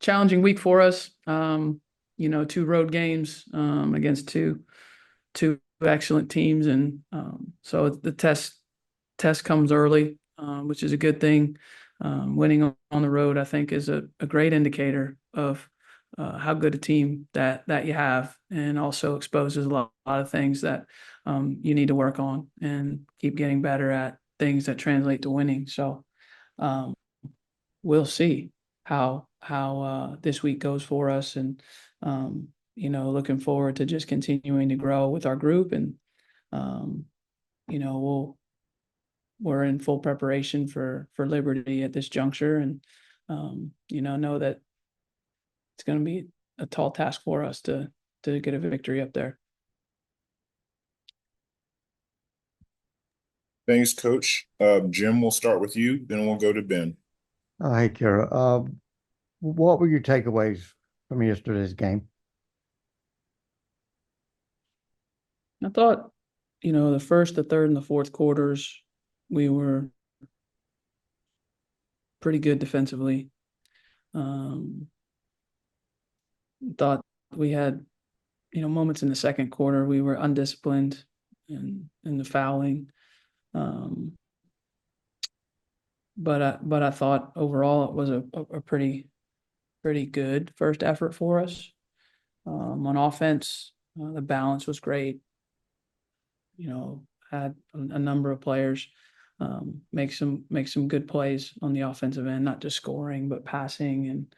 challenging week for us. Two road games against two excellent teams, and so the test comes early, which is a good thing. Winning on the road, I think, is a great indicator of how good a team that you have, and also exposes a lot of things that you need to work on and keep getting better at things that translate to winning. So um, we'll see how this week goes for us, and looking forward to just continuing to grow with our group, and um, we're in full preparation for Liberty at this juncture, and know that it's going to be a tall task for us to get a victory up there. Thanks, Coach. Jim, we'll start with you, then we'll go to Ben. Hey, Kara. What were your takeaways from yesterday's game? I thought, the first, the third, and the fourth quarters, we were pretty good defensively. Um, thought we had, moments in the second quarter we were undisciplined in the fouling. Um, but I thought overall it was a pretty good first effort for us. On offense, the balance was great. Had a number of players make some good plays on the offensive end, not just scoring but passing, and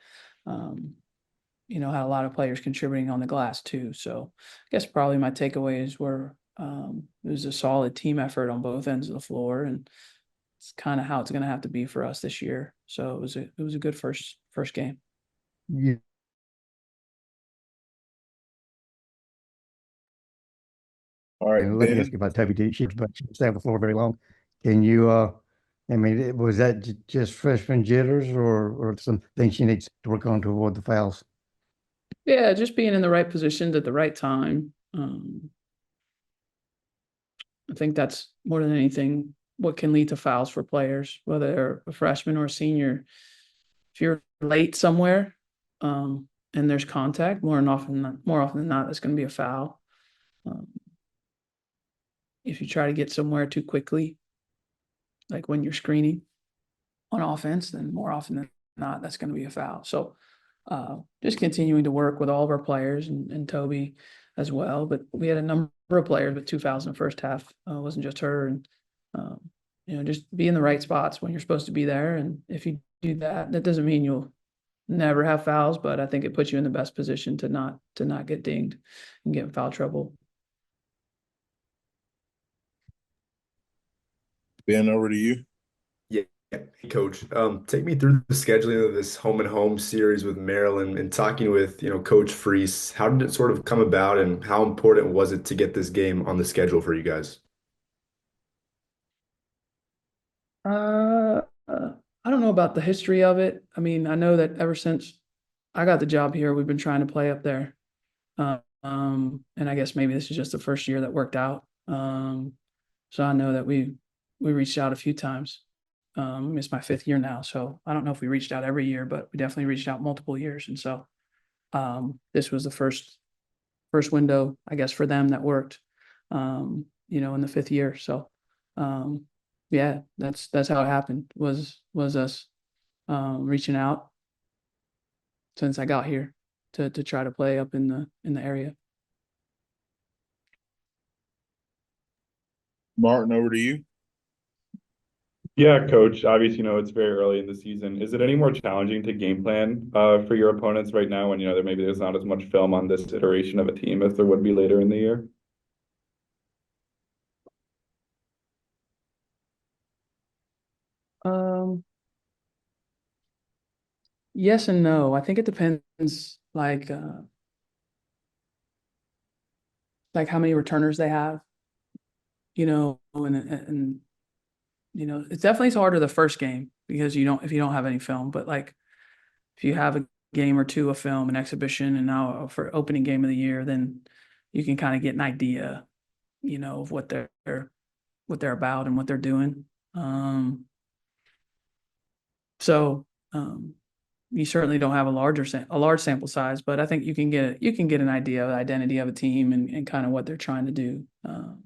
had a lot of players contributing on the glass too. So I guess probably my takeaways were it was a solid team effort on both ends of the floor, and it's kind of how it's going to have to be for us this year. So it was a good first game. You All right, let me ask Ben. you about Toby D. But she didn't stay on the floor very long. Can you? Was that just freshman jitters, or some things she needs to work on to avoid the fouls? Yeah, just being in the right positions at the right time. I think that's more than anything what can lead to fouls for players, whether they're a freshman or a senior. If you're late somewhere, and there's contact, more often than not, that's going to be a foul. Um, if you try to get somewhere too quickly, like when you're screening on offense, then more often than not, that's going to be a foul. So just continuing to work with all of our players, and Toby as well. But we had a number of players with two fouls in the first half. It wasn't just her. And, um, just be in the right spots when you're supposed to be there. And if you do that, that doesn't mean you'll never have fouls, but I think it puts you in the best position to not get dinged and get in foul trouble. Ben, over to you. Yeah, hey, Coach. Take me through the scheduling of this home and home series with Maryland and talking with, Coach Freese. How did it sort of come about, and how important was it to get this game on the schedule for you guys? Uh, I don't know about the history of it. I mean, I know that ever since I got the job here, we've been trying to play up there. And I guess maybe this is just the first year that worked out. So I know that we reached out a few times. It's my fifth year now, so I don't know if we reached out every year, but we definitely reached out multiple years. And so this was the first window, I guess, for them that worked. In the fifth year. So yeah, that's how it happened. Was us reaching out since I got here to try to play up in the area. Martin, over to you. Yeah, coach. Obviously, it's very early in the season. Is it any more challenging to game plan for your opponents right now when there's not as much film on this iteration of a team as there would be later in the year? Um, yes and no. I think it depends, like how many returners they have, and it's definitely harder the first game because if you don't have any film, but like if you have a game or two of film, an exhibition, and now for opening game of the year, then you can kind of get an idea, of what they're about and what they're doing. So you certainly don't have a large sample size, but I think you can get an idea of the identity of a team and kind of what they're trying to do. Now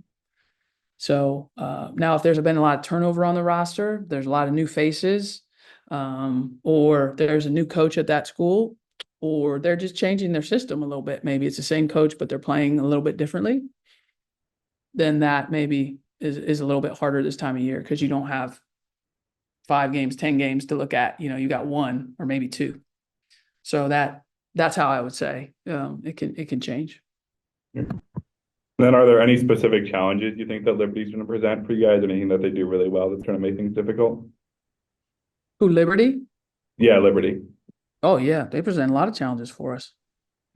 if there's been a lot of turnover on the roster, there's a lot of new faces, or there's a new coach at that school, or they're just changing their system a little bit. Maybe it's the same coach, but they're playing a little bit differently. Then that maybe is a little bit harder this time of year because you don't have 5 games, 10 games to look at. You got 1 or maybe 2. So that's how I would say it can change. Then are there any specific challenges you think that Liberty's going to present for you guys? Anything that they do really well that's going to make things difficult? Who, Liberty? Yeah, Liberty. Oh yeah, they present a lot of challenges for us.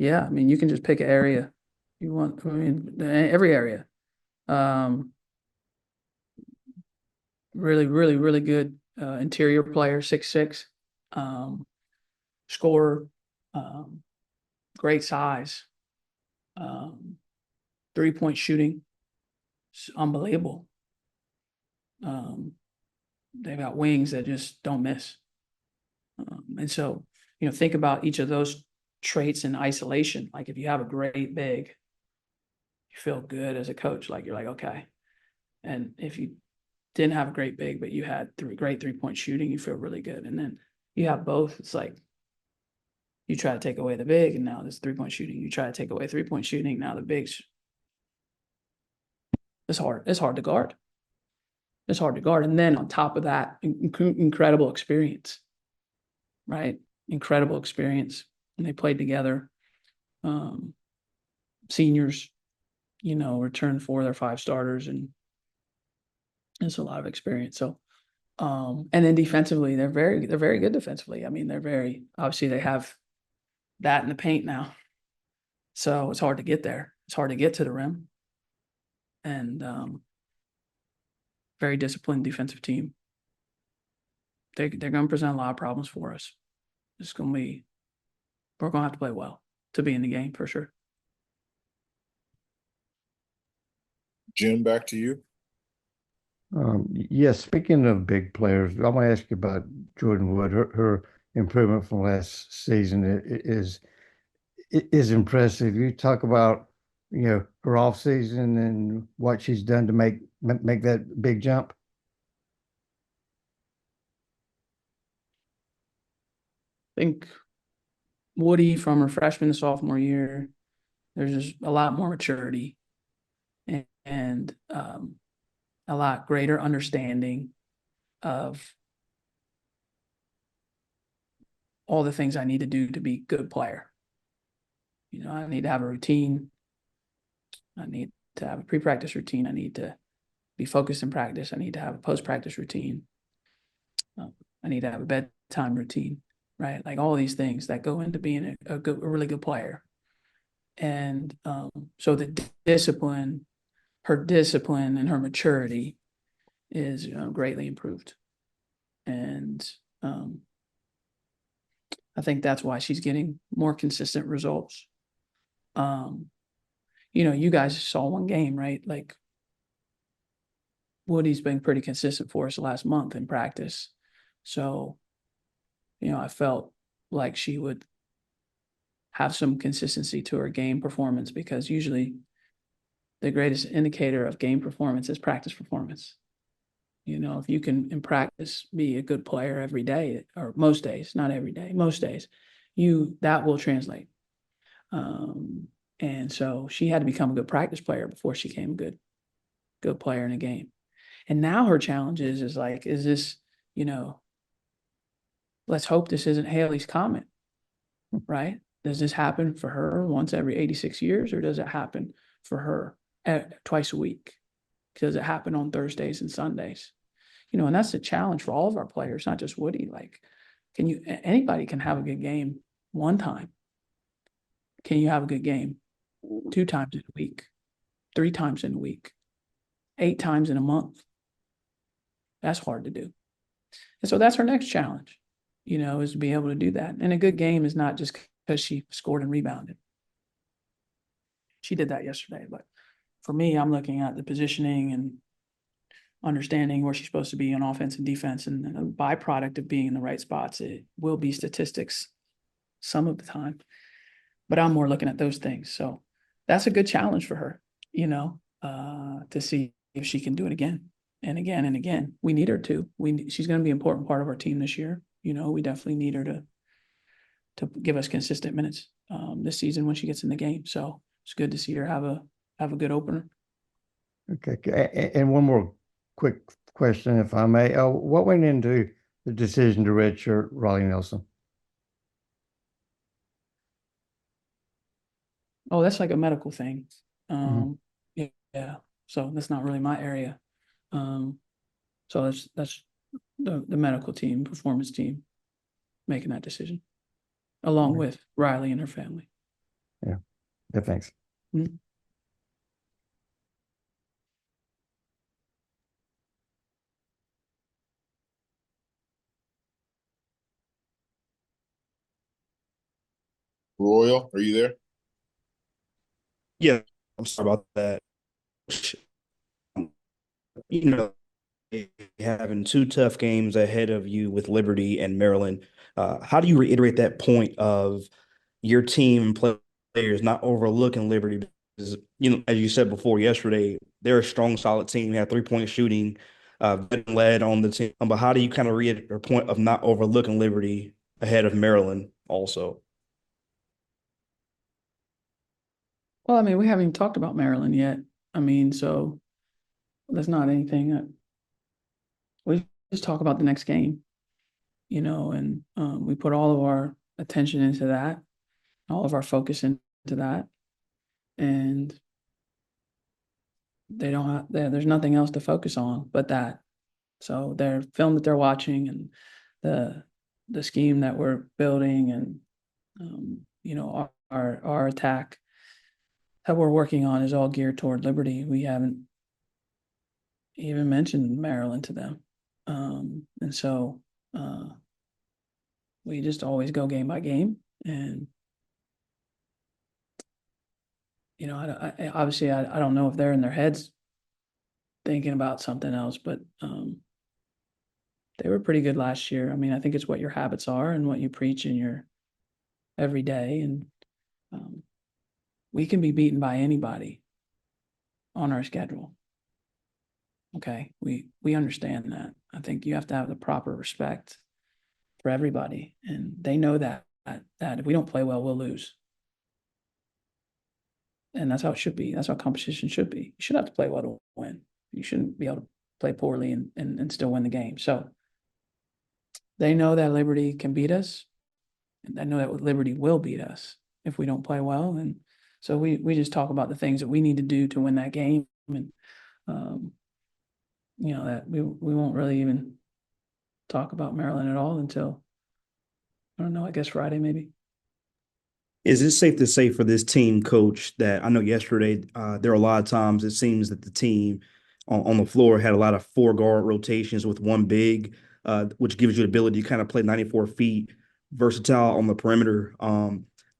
Yeah, I mean you can just pick an area you want. I mean every area. Really, really, really good interior player, 6'6", scorer, great size, 3-point shooting, it's unbelievable. They've got wings that just don't miss. And so, think about each of those traits in isolation. Like if you have a great big, you feel good as a coach. Like you're like, okay. And if you didn't have a great big, but you had great 3-point shooting, you feel really good. And then you have both. It's like you try to take away the big, and now there's 3-point shooting. You try to take away 3-point shooting, now the big's. It's hard. It's hard to guard. It's hard to guard. And then on top of that, incredible experience, right? Incredible experience. And they played together. Seniors, returned 4 of their 5 starters, and it's a lot of experience. So, and then defensively, they're very good defensively. I mean, obviously they have that in the paint now. So it's hard to get there. It's hard to get to the rim. And very disciplined defensive team. They're going to present a lot of problems for us. We're going to have to play well to be in the game for sure. Jim, back to you. Yes, speaking of big players, I want to ask you about Jordan Wood. Her improvement from last season is impressive. You talk about her off season and what she's done to make that big jump. I think Woody, from her freshman to sophomore year, there's just a lot more maturity and a lot greater understanding of all the things I need to do to be a good player. I need to have a routine. I need to have a pre-practice routine. I need to be focused in practice. I need to have a post-practice routine. I need to have a bedtime routine, right? Like all these things that go into being a really good player. And so the discipline, her discipline and her maturity is greatly improved. And I think that's why she's getting more consistent results. You guys saw one game, right? Like Woody's been pretty consistent for us the last month in practice. So, I felt like she would have some consistency to her game performance, because usually the greatest indicator of game performance is practice performance. If you can in practice be a good player every day, or most days, not every day, most days, that will translate. And so she had to become a good practice player before she became a good player in a game. And now her challenge is this, let's hope this isn't Haley's Comet, right? Does this happen for her once every 86 years, or does it happen for her twice a week? Does it happen on Thursdays and Sundays? And that's the challenge for all of our players, not just Woody. Like, anybody can have a good game one time. Can you have a good game 2 times in a week, 3 times in a week, 8 times in a month? That's hard to do. And so that's her next challenge, is to be able to do that. And a good game is not just because she scored and rebounded. She did that yesterday. But for me, I'm looking at the positioning and understanding where she's supposed to be on offense and defense, and a byproduct of being in the right spots, it will be statistics some of the time. But I'm more looking at those things. So that's a good challenge for her, to see if she can do it again and again and again. We need her to. She's going to be an important part of our team this year. We definitely need her to give us consistent minutes this season when she gets in the game. So it's good to see her have a good opener. Okay. And one more quick question, if I may. What went into the decision to redshirt Riley Nelson? Oh, that's like a medical thing. Mhm. Yeah. So that's not really my area. So that's the medical team, performance team making that decision, along Okay. with Riley and her family. Yeah, thanks. Mhm. Royal, are you there? Yeah, I'm sorry about that. You know, having two tough games ahead of you with Liberty and Maryland, how do you reiterate that point of your team and players not overlooking Liberty? Because, as you said before yesterday, they're a strong, solid team. They have 3-point shooting, led on the team. But how do you kind of reiterate your point of not overlooking Liberty ahead of Maryland also? Well, I mean, we haven't even talked about Maryland yet. I mean, so that's not anything that we just talk about the next game, and we put all of our attention into that, all of our focus into that, and they don't have there's nothing else to focus on but that. So their film that they're watching and the scheme that we're building and our attack that we're working on is all geared toward Liberty. We haven't even mentioned Maryland to them. And so we just always go game by game. And, I obviously, I don't know if they're in their heads thinking about something else, but they were pretty good last year. I mean, I think it's what your habits are and what you preach in your every day. And we can be beaten by anybody on our schedule. Okay, we understand that. I think you have to have the proper respect for everybody, and they know that if we don't play well, we'll lose, and that's how it should be. That's how competition should be. You should have to play well to win. You shouldn't be able to play poorly and still win the game. So they know that Liberty can beat us, and they know that Liberty will beat us if we don't play well. And so we just talk about the things that we need to do to win that game, and that we won't really even talk about Maryland at all until, I don't know, I guess Friday maybe. Is it safe to say for this team, coach, that I know yesterday there are a lot of times it seems that the team on the floor had a lot of four guard rotations with one big, which gives you the ability to kind of play 94 feet, versatile on the perimeter.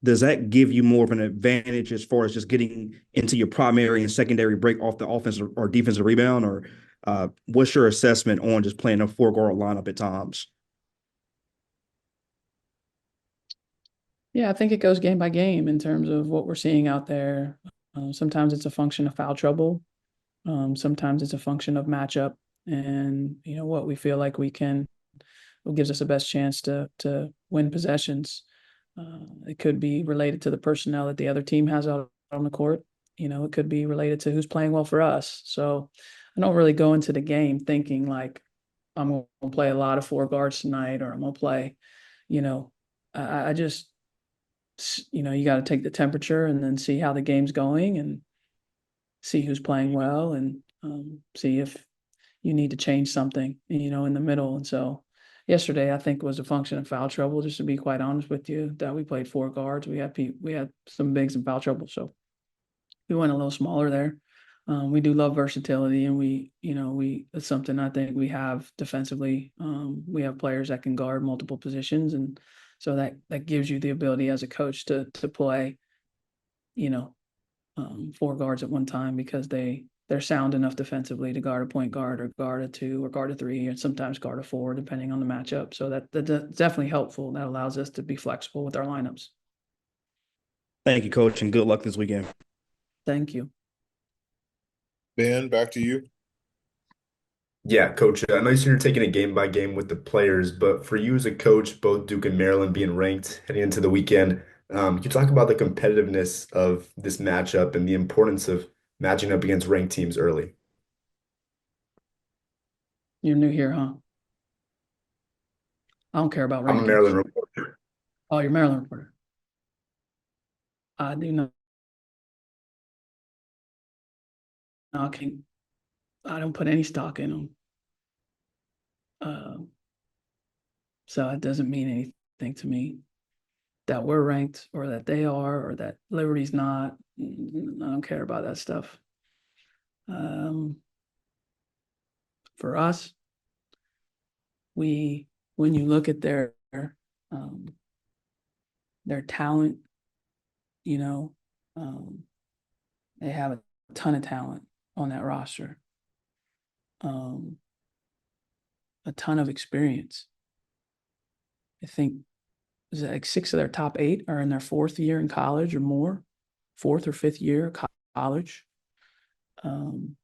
Does that give you more of an advantage as far as just getting into your primary and secondary break off the offensive or defensive rebound? Or what's your assessment on just playing a four guard lineup at times? Yeah, I think it goes game by game in terms of what we're seeing out there. Sometimes it's a function of foul trouble. Sometimes it's a function of matchup and, what we feel like what gives us the best chance to win possessions. It could be related to the personnel that the other team has out on the court. It could be related to who's playing well for us. So I don't really go into the game thinking like I'm going to play a lot of four guards tonight, or I'm going to play, I just, you got to take the temperature and then see how the game's going and see who's playing well and see if you need to change something, in the middle. And so yesterday, I think was a function of foul trouble, just to be quite honest with you, that we played four guards. We had some bigs in foul trouble. So we went a little smaller there. We do love versatility, and it's something I think we have defensively. We have players that can guard multiple positions, and so that gives you the ability as a coach to play, four guards at one time, because they they're sound enough defensively to guard a point guard or guard a two or guard a three and sometimes guard a four, depending on the matchup. So that's definitely helpful. That allows us to be flexible with our lineups. Thank you, coach, and good luck this weekend. Thank you. Ben, back to you. Yeah, coach, I know you said you're taking it game by game with the players, but for you as a coach, both Duke and Maryland being ranked heading into the weekend, can you talk about the competitiveness of this matchup and the importance of matching up against ranked teams early? You're new here, huh? I don't care about I'm a rankings. Maryland reporter. Oh, you're Maryland reporter. I do not. I can't. I don't put any stock in them. So it doesn't mean anything to me that we're ranked or that they are or that Liberty's not. I don't care about that stuff. For us, when you look at their talent, you know, they have a ton of talent on that roster. A ton of experience. I think is it like 6 of their top 8 are in their 4th year in college or more, 4th or 5th year of college. And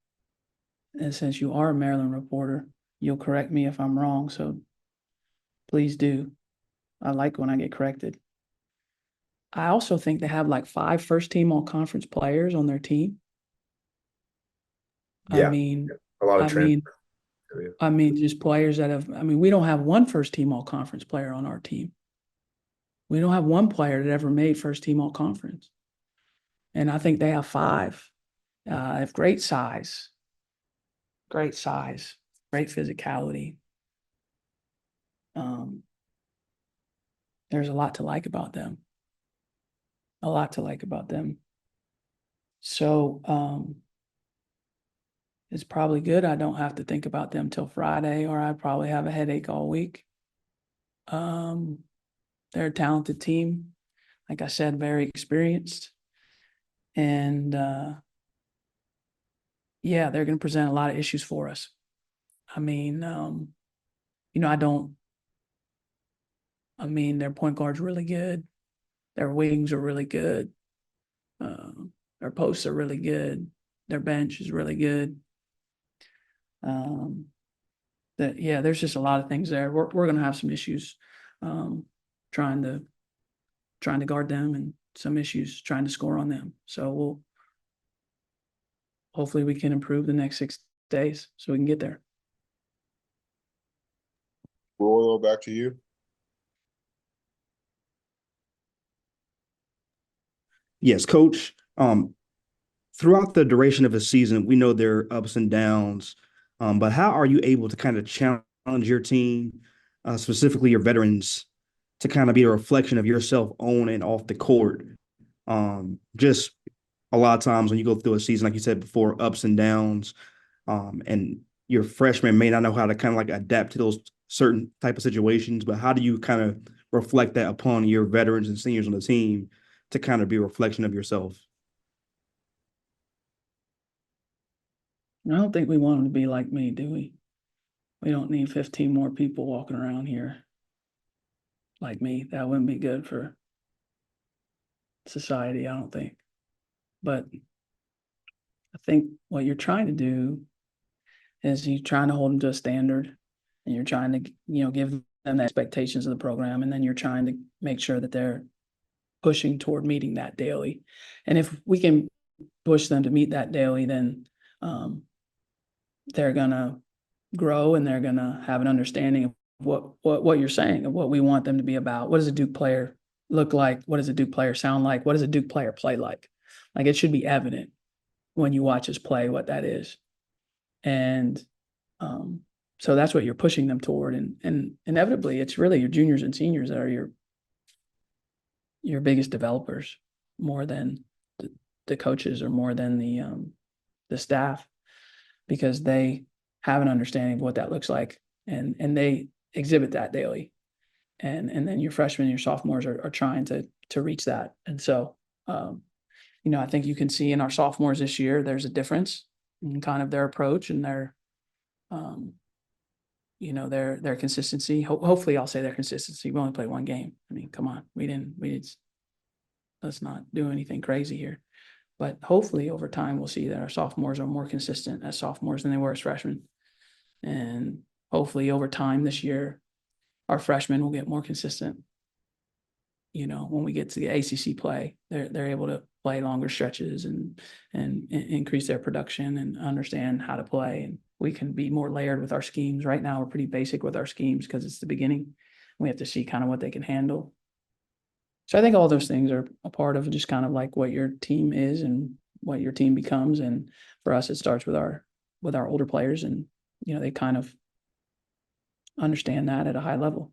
since you are a Maryland reporter, you'll correct me if I'm wrong. So please do. I like when I get corrected. I also think they have like 5 first-team all-conference players on their team. Yeah, a lot of just players that have. We don't have one first-team all-conference player on our team. We don't have one player that ever made first-team all-conference, and I think they have 5. They have great size, great physicality. There's a lot to like about them. So it's probably good I don't have to think about them till Friday, or I'd probably have a headache all week. They're a talented team. Like I said, very experienced. And yeah, they're going to present a lot of issues for us. Their point guard's really good. Their wings are really good. Their posts are really good. Their bench is really good. There's just a lot of things there. We're going to have some issues trying to guard them, and some issues trying to score on them. So hopefully we can improve the next 6 days so we can get there. Royal, back to you. Yes, coach. Throughout the duration of a season, we know there are ups and downs, but how are you able to kind of challenge your team, specifically your veterans, to kind of be a reflection of yourself on and off the court? Just a lot of times when you go through a season, like you said before, ups and downs, and your freshmen may not know how to kind of like adapt to those certain type of situations, but how do you kind of reflect that upon your veterans and seniors on the team to kind of be a reflection of yourself? I don't think we want them to be like me, do we? We don't need 15 more people walking around here like me. That wouldn't be good for society, I don't think. But I think what you're trying to do is you're trying to hold them to a standard, and you're trying to, give them the expectations of the program, and then you're trying to make sure that they're pushing toward meeting that daily. And if we can push them to meet that daily, then they're gonna grow, and they're gonna have an understanding of what you're saying, of what we want them to be about. What does a Duke player look like? What does a Duke player sound like? What does a Duke player play like? Like, it should be evident when you watch us play what that is. And so that's what you're pushing them toward. And inevitably, it's really your juniors and seniors that are your biggest developers, more than the coaches or more than the staff, because they have an understanding of what that looks like, and they exhibit that daily. And then your freshmen and your sophomores are trying to reach that. And so, I think you can see in our sophomores this year, there's a difference. and kind of their approach and their, their consistency. Hopefully I'll say their consistency. We only played one game. I mean, come on, let's not do anything crazy here. But hopefully over time, we'll see that our sophomores are more consistent as sophomores than they were as freshmen. And hopefully over time this year, our freshmen will get more consistent. When we get to the ACC play, they're able to play longer stretches and increase their production and understand how to play. And we can be more layered with our schemes. Right now, we're pretty basic with our schemes because it's the beginning. We have to see kind of what they can handle. So I think all those things are a part of just kind of like what your team is and what your team becomes. And for us, it starts with our older players, and they kind of understand that at a high level.